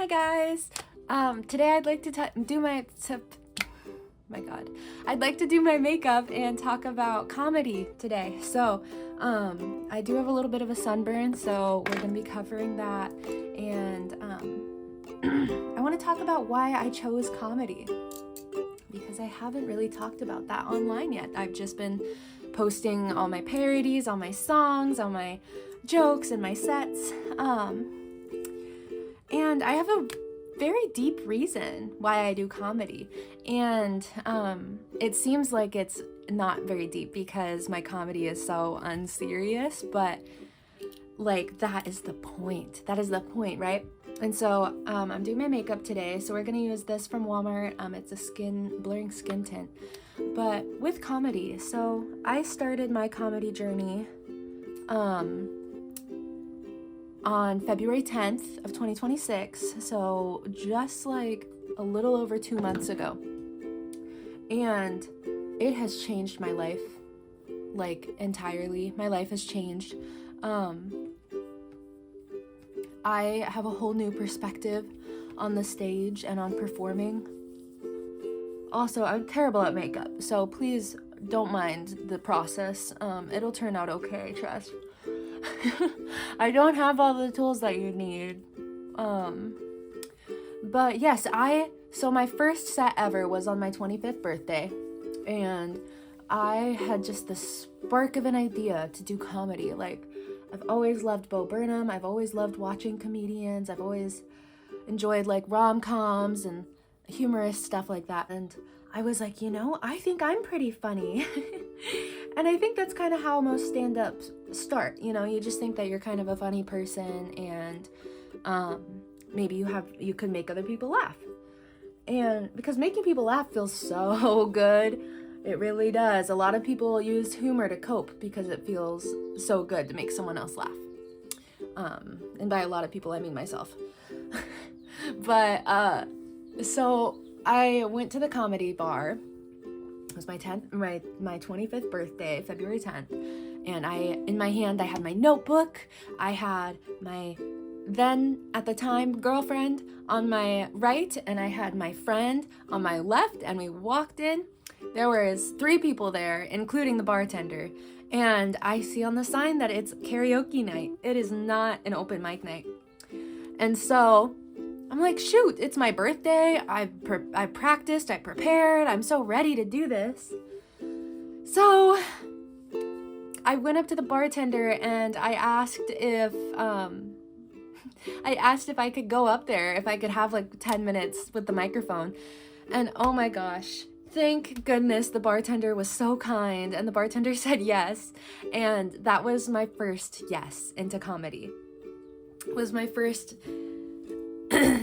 Hi guys. Today I'd like to I'd like to do my makeup and talk about comedy today. So, I do have a little bit of a sunburn, so we're gonna be covering that, and I want to talk about why I chose comedy because I haven't really talked about that online yet. I've just been posting all my parodies, all my songs, all my jokes, and my sets. And I have a very deep reason why I do comedy. And it seems like it's not very deep because my comedy is so unserious, but like that is the point. That is the point, right? And so I'm doing my makeup today, so we're gonna use this from Walmart. It's a blurring skin tint, but with comedy. So I started my comedy journey on February 10th of 2026, so just like a little over 2 months ago. And it has changed my life, like entirely. My life has changed. I have a whole new perspective on the stage and on performing. Also, I'm terrible at makeup, so please don't mind the process. It'll turn out okay, trust. I don't have all the tools that you need. But yes, so my first set ever was on my 25th birthday, and I had just the spark of an idea to do comedy. Like, I've always loved Bo Burnham. I've always loved watching comedians. I've always enjoyed like rom-coms and humorous stuff like that. And I was like, I think I'm pretty funny. And I think that's kind of how most stand-ups start. You just think that you're kind of a funny person, and maybe you could make other people laugh. And because making people laugh feels so good, it really does. A lot of people use humor to cope because it feels so good to make someone else laugh. And by a lot of people, I mean myself. But so I went to the comedy bar. It was my 25th birthday, February 10th, and in my hand I had my notebook. I had my then at the time girlfriend on my right, and I had my friend on my left, and we walked in. There was 3 people there, including the bartender, and I see on the sign that it's karaoke night. It is not an open mic night. And so I'm like, shoot, it's my birthday. I practiced, I prepared, I'm so ready to do this. So I went up to the bartender and I asked if I could go up there, if I could have like 10 minutes with the microphone. And oh my gosh, thank goodness the bartender was so kind, and the bartender said yes. And that was my first yes into comedy. It was my first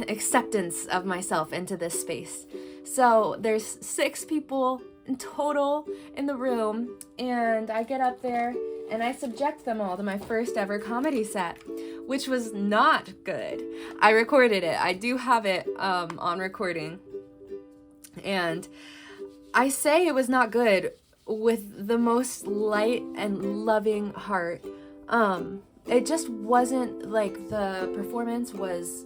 acceptance of myself into this space. So there's 6 people in total in the room, and I get up there and I subject them all to my first ever comedy set, which was not good. I recorded it. I do have it on recording, and I say it was not good with the most light and loving heart. It just wasn't like the performance was.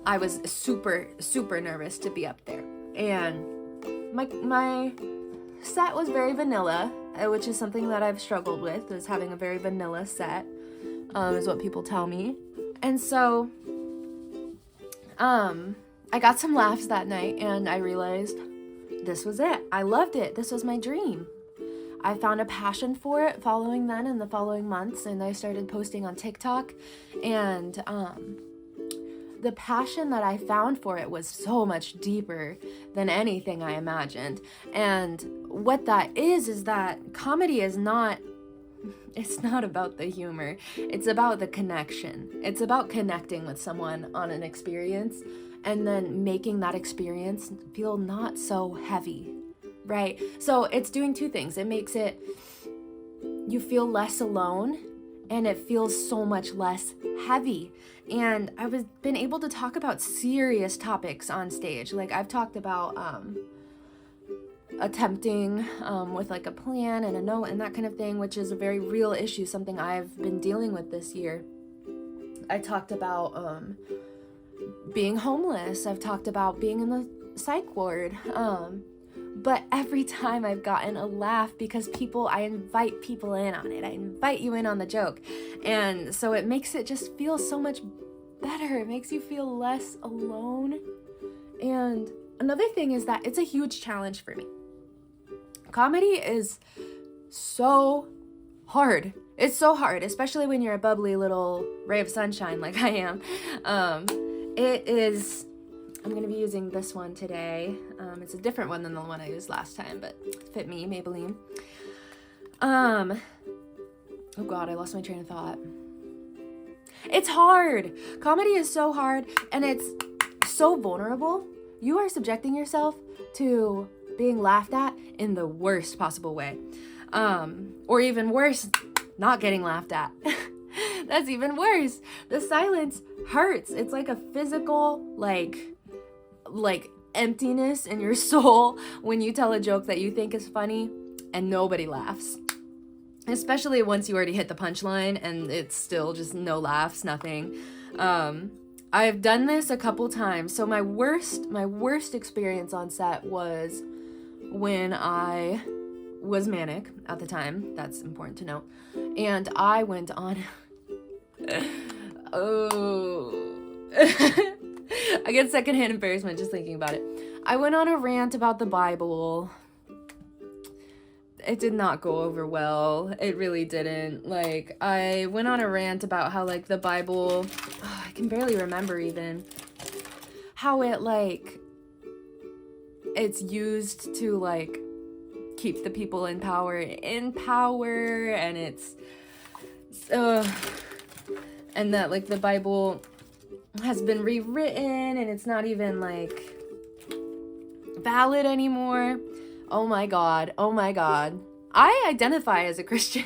I was super, super nervous to be up there. And my set was very vanilla, which is something that I've struggled with, is having a very vanilla set, is what people tell me. And so, I got some laughs that night, and I realized this was it. I loved it. This was my dream. I found a passion for it following then in the following months, and I started posting on TikTok, and, the passion that I found for it was so much deeper than anything I imagined. And what that is that comedy is not, it's not about the humor. It's about the connection. It's about connecting with someone on an experience and then making that experience feel not so heavy, right? So it's doing 2 things. It makes you feel less alone, and it feels so much less heavy. And I've been able to talk about serious topics on stage. Like, I've talked about attempting with like a plan and a note and that kind of thing, which is a very real issue, something I've been dealing with this year. I talked about being homeless. I've talked about being in the psych ward. But every time I've gotten a laugh because I invite people in on it. I invite you in on the joke. And so it makes it just feel so much better. It makes you feel less alone. And another thing is that it's a huge challenge for me. Comedy is so hard. It's so hard, especially when you're a bubbly little ray of sunshine like I am. It is... I'm going to be using this one today. It's a different one than the one I used last time, but fit me, Maybelline. Oh God, I lost my train of thought. It's hard. Comedy is so hard, and it's so vulnerable. You are subjecting yourself to being laughed at in the worst possible way. Or even worse, not getting laughed at. That's even worse. The silence hurts. It's like a physical, like emptiness in your soul when you tell a joke that you think is funny and nobody laughs. Especially once you already hit the punchline and it's still just no laughs, nothing. I've done this a couple times. So my worst experience on set was when I was manic at the time. That's important to note. And I went on I get secondhand embarrassment just thinking about it. I went on a rant about the Bible. It did not go over well. It really didn't. Like, I went on a rant about how, like, the Bible... I can barely remember even. How it, like... It's used to, like, keep the people in power, and it's... and that, like, the Bible has been rewritten, and it's not even, like, valid anymore. Oh my God. I identify as a Christian.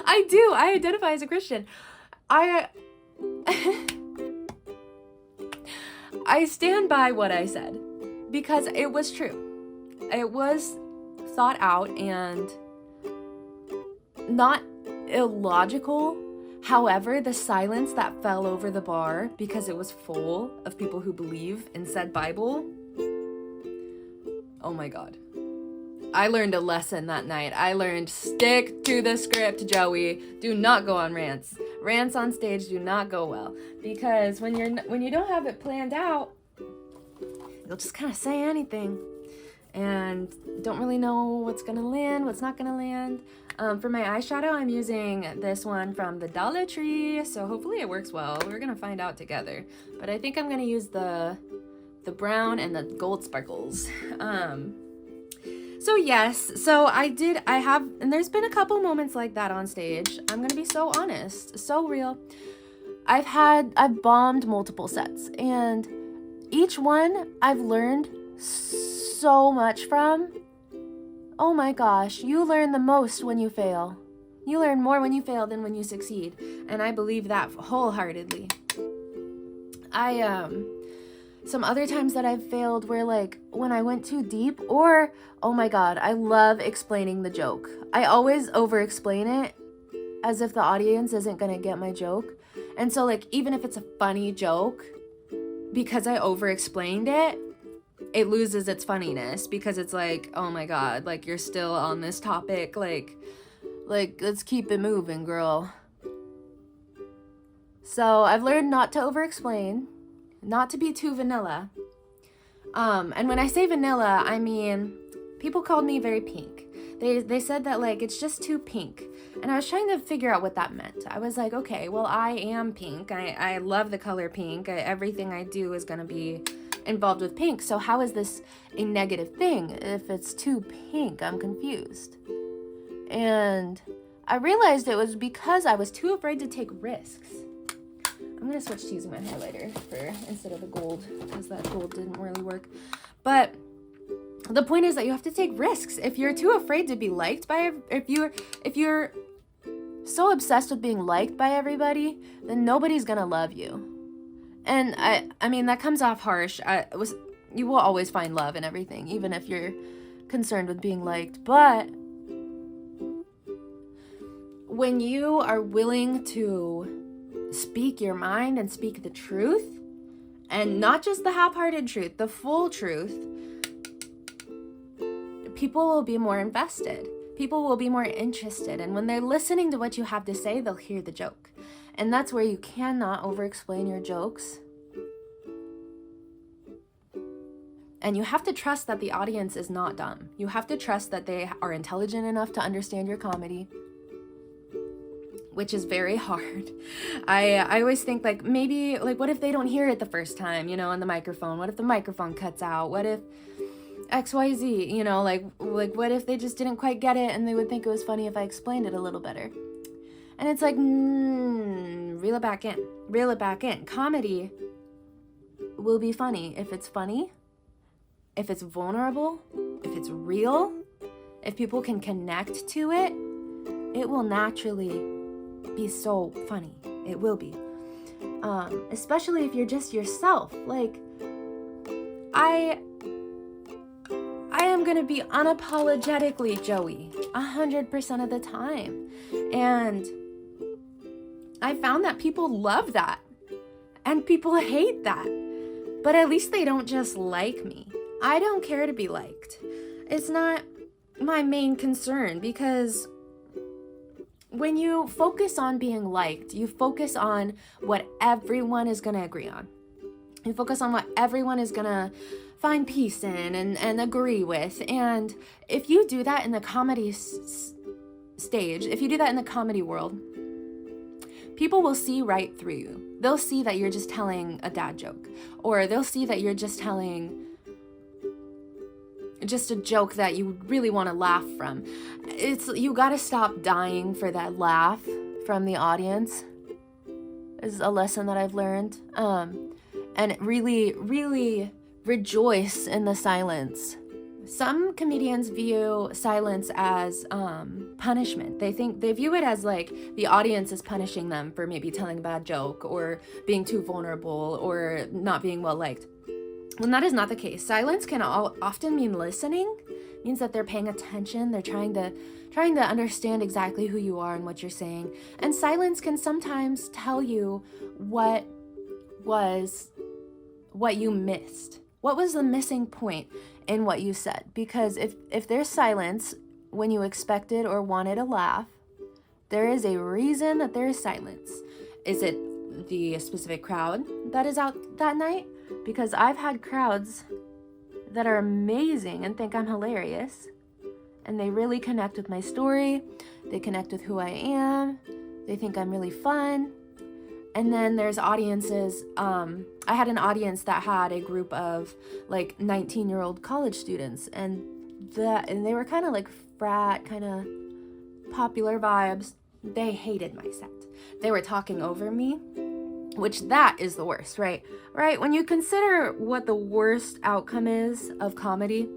I do. I identify as a Christian. I stand by what I said because it was true. It was thought out and not illogical. However, the silence that fell over the bar because it was full of people who believe in said Bible. Oh my God. I learned a lesson that night. I learned stick to the script, Joey. Do not go on rants. Rants on stage do not go well because when you don't have it planned out, you'll just kind of say anything and don't really know what's gonna land, what's not gonna land. For my eyeshadow, I'm using this one from the Dollar Tree, so hopefully it works well. We're gonna find out together. But I think I'm gonna use the brown and the gold sparkles. So yes, and there's been a couple moments like that on stage. I'm gonna be so honest, so real. I've bombed multiple sets, and each one I've learned so much from. Oh my gosh, you learn the most when you fail. You learn more when you fail than when you succeed, and I believe that wholeheartedly. Some other times that I've failed were like when I went too deep, or, oh my God, I love explaining the joke. I always over-explain it as if the audience isn't gonna get my joke. And so, like, even if it's a funny joke, because I over-explained it, it loses its funniness because it's like, oh my God, like, you're still on this topic, like, let's keep it moving, girl. So I've learned not to over-explain, not to be too vanilla. And when I say vanilla, I mean, people called me very pink. They said that, like, it's just too pink. And I was trying to figure out what that meant. I was like, okay, well, I am pink. I love the color pink. Everything I do is going to be involved with pink. So how is this a negative thing if it's too pink? I'm confused. And I realized it was because I was too afraid to take risks. I'm going to switch to using my highlighter instead of the gold because that gold didn't really work. But the point is that you have to take risks. If you're too afraid to be liked by, if you're so obsessed with being liked by everybody, then nobody's going to love you. And I mean, that comes off harsh. You will always find love in everything, even if you're concerned with being liked. But when you are willing to speak your mind and speak the truth, and not just the half-hearted truth, the full truth, people will be more invested. People will be more interested. And when they're listening to what you have to say, they'll hear the joke. And that's where you cannot over-explain your jokes. And you have to trust that the audience is not dumb. You have to trust that they are intelligent enough to understand your comedy, which is very hard. I always think, like, maybe, like, what if they don't hear it the first time, you know, on the microphone? What if the microphone cuts out? What if XYZ, you know, like what if they just didn't quite get it and they would think it was funny if I explained it a little better? And it's like, reel it back in. Reel it back in. Comedy will be funny if it's funny, if it's vulnerable, if it's real, if people can connect to it, it will naturally be so funny. It will be. Especially if you're just yourself. Like, I am going to be unapologetically Joey 100% of the time. And I found that people love that. And people hate that. But at least they don't just like me. I don't care to be liked. It's not my main concern, because when you focus on being liked, you focus on what everyone is going to agree on. You focus on what everyone is going to find peace in and agree with. And if you do that in the comedy stage, if you do that in the comedy world, people will see right through you. They'll see that you're just telling a dad joke, or they'll see that you're just telling just a joke that you really want to laugh from. You got to stop dying for that laugh from the audience, is a lesson that I've learned. And really, really rejoice in the silence. Some comedians view silence as punishment. They view it as like the audience is punishing them for maybe telling a bad joke or being too vulnerable or not being well liked. When that is not the case. Silence can often mean listening. It means that they're paying attention. They're trying to understand exactly who you are and what you're saying. And silence can sometimes tell you what you missed. What was the missing point in what you said? Because if there's silence when you expected or wanted a laugh, there is a reason that there is silence. Is it the specific crowd that is out that night? Because I've had crowds that are amazing and think I'm hilarious, and they really connect with my story. They connect with who I am. They think I'm really fun. And then there's audiences. I had an audience that had a group of like 19-year-old college students, and they were kind of like frat, kind of popular vibes. They hated my set. They were talking over me, which that is the worst, right? Right? When you consider what the worst outcome is of comedy,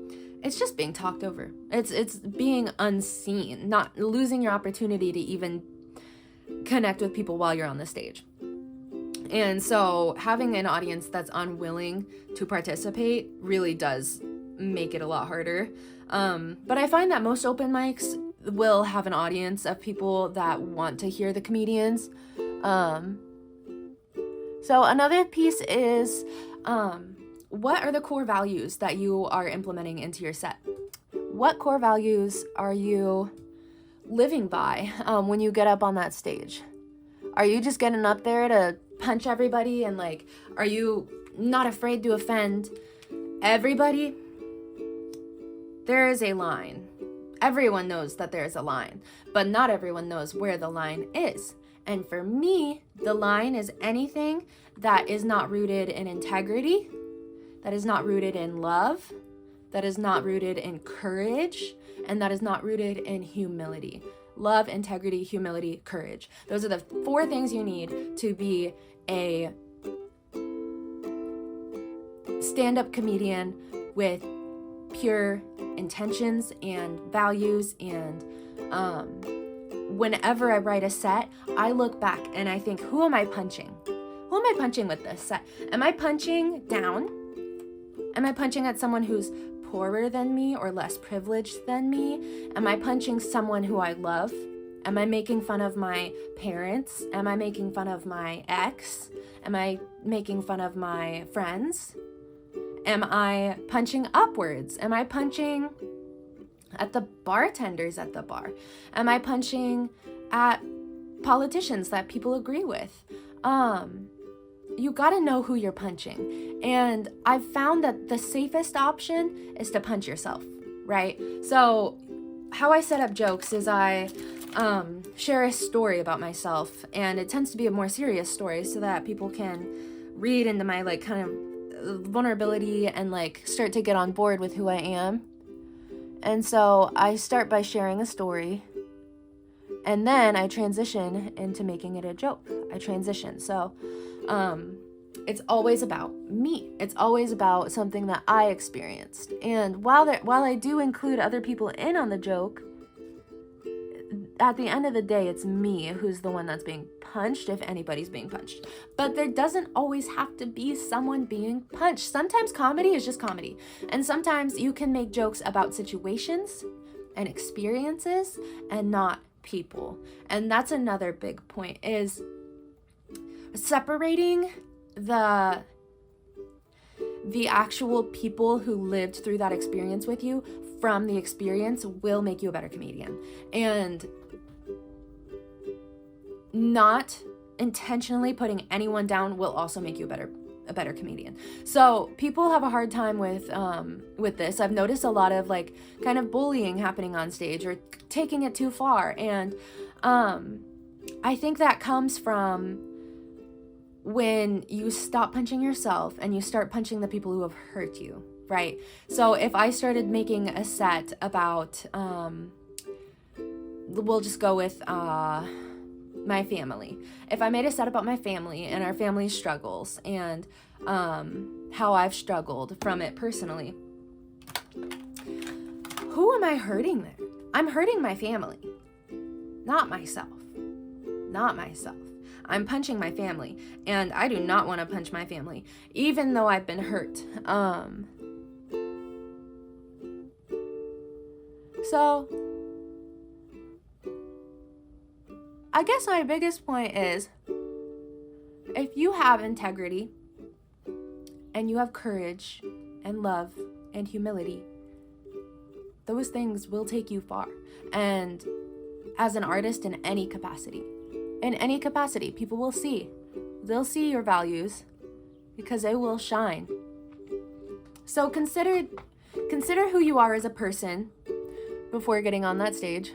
it's just being talked over. It's being unseen, not losing your opportunity to even connect with people while you're on the stage. And so having an audience that's unwilling to participate really does make it a lot harder. But I find that most open mics will have an audience of people that want to hear the comedians. So another piece is, what are the core values that you are implementing into your set? What core values are you living by when you get up on that stage? Are you just getting up there to punch everybody, and like, are you not afraid to offend everybody? There is a line. Everyone knows that there's a line, but not everyone knows where the line is. And for me, the line is anything that is not rooted in integrity, that is not rooted in love, that is not rooted in courage, and that is not rooted in humility. Love, integrity, humility, courage. Those are the 4 things you need to be a stand-up comedian with pure intentions and values. And whenever I write a set, I look back and I think, who am I punching? Who am I punching with this set? Am I punching down? Am I punching at someone who's poorer than me or less privileged than me? Am I punching someone who I love Am I making fun of my parents? Am I making fun of my ex? Am I making fun of my friends? Am I punching upwards? Am I punching at the bartenders at the bar? Am I punching at politicians that people agree with? You gotta know who you're punching. And I've found that the safest option is to punch yourself, right? So how I set up jokes is I share a story about myself, and it tends to be a more serious story so that people can read into my like kind of vulnerability and like start to get on board with who I am. And so I start by sharing a story, and then I transition into making it a joke. I transition. So it's always about me. It's always about something that I experienced. And while I do include other people in on the joke, at the end of the day, it's me who's the one that's being punched, if anybody's being punched. But there doesn't always have to be someone being punched. Sometimes comedy is just comedy. And sometimes you can make jokes about situations and experiences and not people. And that's another big point, is separating the actual people who lived through that experience with you from the experience will make you a better comedian. And not intentionally putting anyone down will also make you a better comedian. So people have a hard time with this. I've noticed a lot of like kind of bullying happening on stage or taking it too far. And I think that comes from when you stop punching yourself and you start punching the people who have hurt you, right? So if I started making a set about, we'll just go with my family. If I made a set about my family and our family's struggles and how I've struggled from it personally, who am I hurting there? I'm hurting my family, not myself. Not myself. I'm punching my family, and I do not want to punch my family, even though I've been hurt. So I guess my biggest point is, if you have integrity and you have courage and love and humility, those things will take you far. And as an artist in any capacity, people will see. They'll see your values because they will shine. So consider who you are as a person before getting on that stage.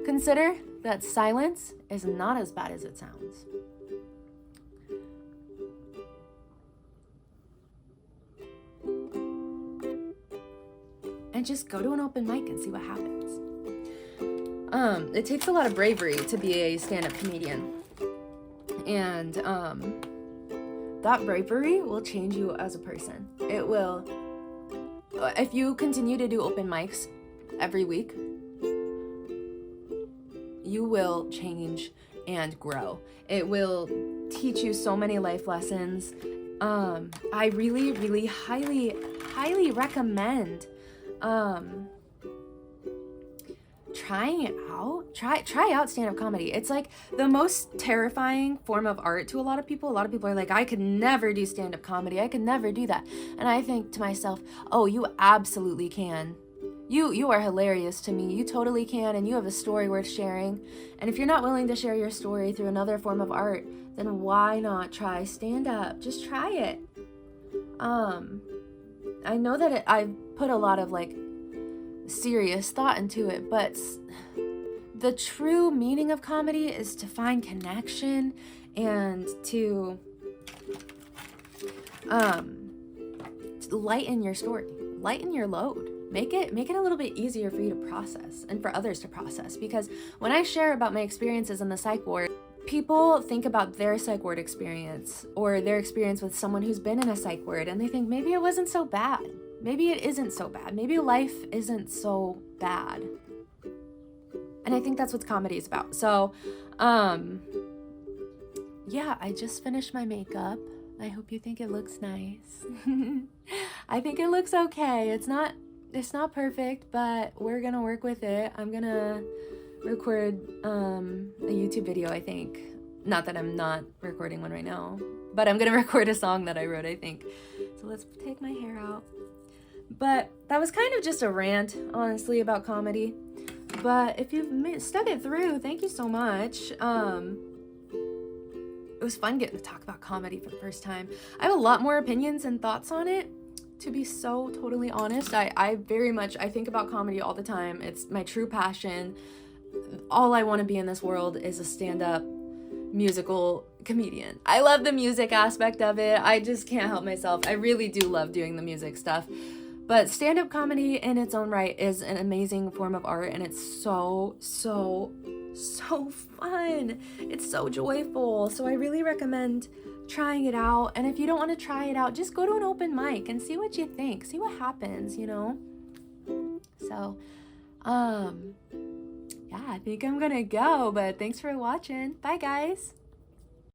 Consider that silence is not as bad as it sounds. And just go to an open mic and see what happens. It takes a lot of bravery to be a stand-up comedian. And that bravery will change you as a person. It will. If you continue to do open mics every week, you will change and grow. It will teach you so many life lessons. I really, really highly recommend trying it out. Try out stand-up comedy. It's like the most terrifying form of art to a lot of people. A lot of people are like, I could never do stand-up comedy. I could never do that. And I think to myself, oh, you absolutely can. You are hilarious to me. You totally can, and you have a story worth sharing. And if you're not willing to share your story through another form of art, then why not try stand-up? Just try it. I know that I've put a lot of like serious thought into it, but the true meaning of comedy is to find connection and to lighten your story, lighten your load. Make it a little bit easier for you to process and for others to process. Because when I share about my experiences in the psych ward, people think about their psych ward experience or their experience with someone who's been in a psych ward, and they think maybe it wasn't so bad. Maybe it isn't so bad. Maybe life isn't so bad. And I think that's what comedy is about. So, yeah, I just finished my makeup. I hope you think it looks nice. I think it looks okay. It's not perfect, but we're gonna work with it. I'm gonna record a YouTube video, I think. Not that I'm not recording one right now, but I'm gonna record a song that I wrote, I think. So let's take my hair out. But that was kind of just a rant, honestly, about comedy. But if you've stuck it through, thank you so much. It was fun getting to talk about comedy for the first time. I have a lot more opinions and thoughts on it, to be so totally honest. I think about comedy all the time. It's my true passion. All I want to be in this world is a stand-up musical comedian. I love the music aspect of it. I just can't help myself. I really do love doing the music stuff. But stand-up comedy in its own right is an amazing form of art, and it's so fun. It's so joyful. So I really recommend trying it out. And if you don't want to try it out, just go to an open mic and see what you think. See what happens, you know? So, yeah, I think I'm gonna go, but thanks for watching. Bye, guys.